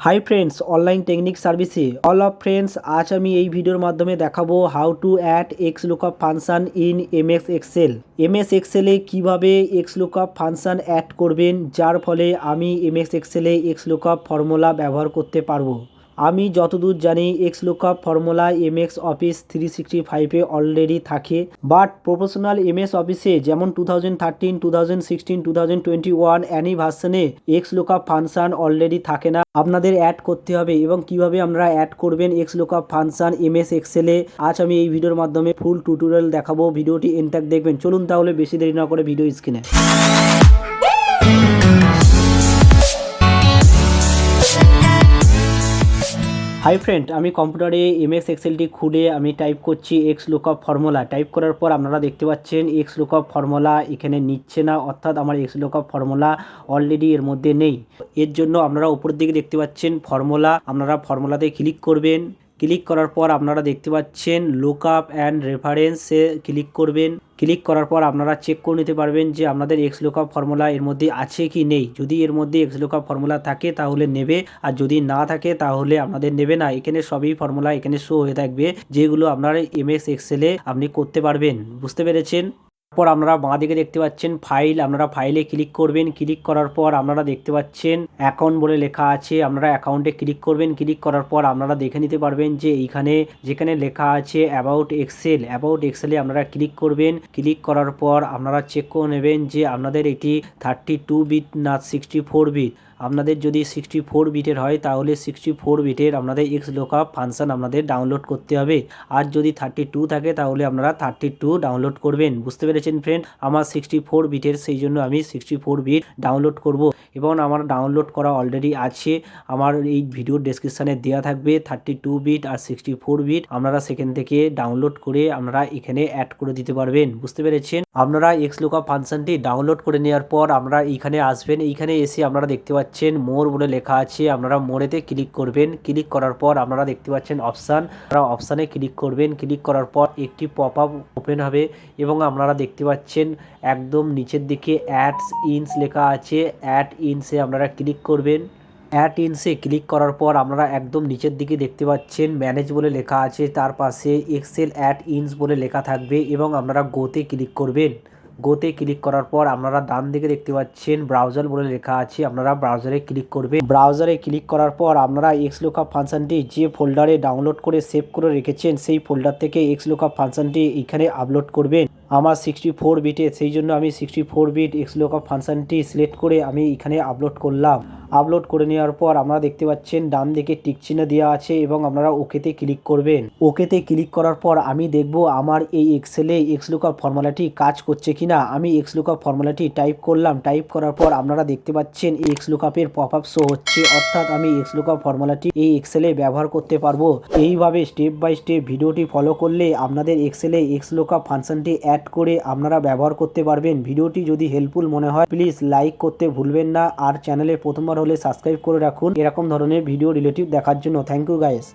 High friends, online technique সার্ভিসে all of friends. আজ আমি এই ভিডিওর মাধ্যমে দেখাবো how to add XLOOKUP function in MS Excel. MS এক্সেলে কীভাবে এক্সলুকআপ ফাংশন অ্যাড করবেন, যার ফলে আমি এমএস এক্সেলে এক্সলুকআপ ফর্মুলা ব্যবহার করতে পারবো। আমি যতদূর জানি এক্সলুকআপ ফর্মুলা এমএস অফিস 365-এ অলরেডি থাকে, বাট প্রফেশনাল এমএস অফিসে যেমন 2013, 2016, 2021 অ্যানি ভার্সনে এক্সলুকআপ ফাংশন অলরেডি থাকে না। আপনাদের অ্যাড করতে হবে এবং কিভাবে আপনারা অ্যাড করবেন এক্সলুকআপ ফাংশন এমএস এক্সেলে আজ আমি এই ভিডিওর মাধ্যমে ফুল টিউটোরিয়াল দেখাবো। ভিডিওটি এন্ড তক দেখবেন। চলুন তাহলে বেশি দেরি না করে ভিডিও স্ক্রিনে। হাই ফ্রেন্ড, আমি কম্পিউটারে এমএস এক্সেলটি খুলে আমি টাইপ করছি এক্সলুকআপ ফর্মুলা। টাইপ করার পর আপনারা দেখতে পাচ্ছেন এক্সলুকআপ ফর্মুলা এখানে নিচ্ছে না, অর্থাৎ আমার এক্সলুকআপ ফর্মুলা অলরেডি এর মধ্যে নেই। এর জন্য আপনারা উপরের দিকে দেখতে পাচ্ছেন ফর্মুলা, আপনারা ফর্মুলাতে ক্লিক করবেন। ক্লিক করার পর আপনারা দেখতে পাচ্ছেন লুকআপ অ্যান্ড রেফারেন্সে ক্লিক করবেন। ক্লিক করার পর আপনারা চেক করে নিতে পারবেন যে আপনাদের এক্সলুকআপ ফর্মুলা এর মধ্যে আছে কি নেই। যদি এর মধ্যে এক্সলুকআপ ফর্মুলা থাকে তাহলে নেবে, আর যদি না থাকে তাহলে আপনাদের নেবে না। এখানে সবই ফর্মুলা এখানে শো হয়ে থাকবে, যেগুলো আপনারা এমএস এক্সেলে আপনি করতে পারবেন। বুঝতে পেরেছেন? তারপর আপনারা বাঁ দিকে দেখতে পাচ্ছেন ফাইল, আপনারা ফাইলে ক্লিক করবেন। ক্লিক করার পর আপনারা দেখতে পাচ্ছেন অ্যাকাউন্ট বলে লেখা আছে, আপনারা অ্যাকাউন্টে ক্লিক করবেন। ক্লিক করার পর আপনারা দেখে নিতে পারবেন যে এইখানে যেখানে লেখা আছে অ্যাবাউট এক্সেলে আপনারা ক্লিক করবেন। ক্লিক করার পর আপনারা চেক করে নেবেন যে আপনাদের এটি 32 বিট না 64 বিট। আপনাদের যদি 64 বিটের হয় তাহলে 64 বিটের আপনাদের এক্সলুকআপ ফাংশন আপনাদের ডাউনলোড করতে হবে, আর যদি 32 থাকে তাহলে আপনারা 32 ডাউনলোড করবেন। বুঝতে পেরেছেন ফ্রেন্ড? আমার 64 বিটের, সেই জন্য আমি 64 বিট ডাউনলোড করব এবং আমার ডাউনলোড করা অলরেডি আছে। আমার এই ভিডিওর ডেসক্রিপশানে দেওয়া থাকবে 32 বিট আর 64 বিট, আপনারা সেখান থেকে ডাউনলোড করে আপনারা এখানে অ্যাড করে দিতে পারবেন। বুঝতে পেরেছেন? আপনারা এক্সলুকআপ ফাংশনটি ডাউনলোড করে নেওয়ার পর আপনারা এইখানে আসবেন। এইখানে এসে আপনারা দেখতে পাচ্ছেন মোর বলে লেখা আছে, আপনারা মোরেতে ক্লিক করবেন। ক্লিক করার পর আপনারা দেখতে পাচ্ছেন অপশান, আপনারা অপশানে ক্লিক করবেন। ক্লিক করার পর একটি পপ আপ ওপেন হবে এবং আপনারা দেখতে পাচ্ছেন একদম নিচের দিকে অ্যাডস ইনস লেখা আছে। অ্যাড ইনসে আপনারা ক্লিক করবেন। অ্যাড ইনসে ক্লিক করার পর আপনারা একদম নিচের দিকে দেখতে পাচ্ছেন ম্যানেজ বলে লেখা আছে, তার পাশে এক্সেল অ্যাড ইনস বলে লেখা থাকবে এবং আপনারা গোতে ক্লিক করবেন। গোতে ক্লিক করার পর আপনারা ডান দিকে দেখতে পাচ্ছেন ব্রাউজার বলে লেখা আছে, আপনারা ব্রাউজারে ক্লিক করবেন। ব্রাউজারে ক্লিক করার পর আপনারা এক্সলুকআপ ফাংশনটি যে ফোল্ডারে ডাউনলোড করে সেভ করে রেখেছেন সেই ফোল্ডার থেকে এক্সলুকআপ ফাংশনটি এখানে আপলোড করবেন। আমার 64 বিটে, সেই জন্য আমি 64 বিট এক্সলুকআপ ফাংশনটি সিলেক্ট করে আমি এখানে আপলোড করলাম। আপলোড করে নেওয়ার পর আপনারা দেখতে পাচ্ছেন ডান দিকে টিক চিহ্ন দেওয়া আছে এবং আপনারা ওকেতে ক্লিক করবেন। ওকেতে ক্লিক করার পর আমি দেখব আমার এই এক্সেলে এক্সলুকআপ ফর্মুলাটি কাজ করছে কিনা। আমি এক্সলুকআপ ফর্মুলাটি টাইপ করলাম। টাইপ করার পর আপনারা দেখতে পাচ্ছেন এক্সলুকআপের পপ আপ শো হচ্ছে, অর্থাৎ আমি এক্সলুকআপ ফর্মুলাটি এই এক্সেলে ব্যবহার করতে পারবো। এইভাবে স্টেপ বাই স্টেপ ভিডিওটি ফলো করলে আপনাদের এক্সেলে এক্সলুকআপ ফাংশনটি অ্যাড করে আপনারা ব্যবহার করতে পারবেন। ভিডিওটি যদি হেল্পফুল মনে হয় প্লিজ লাইক করতে ভুলবেন না, আর চ্যানেলে প্রথমবার হলে সাবস্ক্রাইব করে রাখুন এরকম ধরনের ভিডিও রিলেটিভ দেখার জন্য। Thank you guys.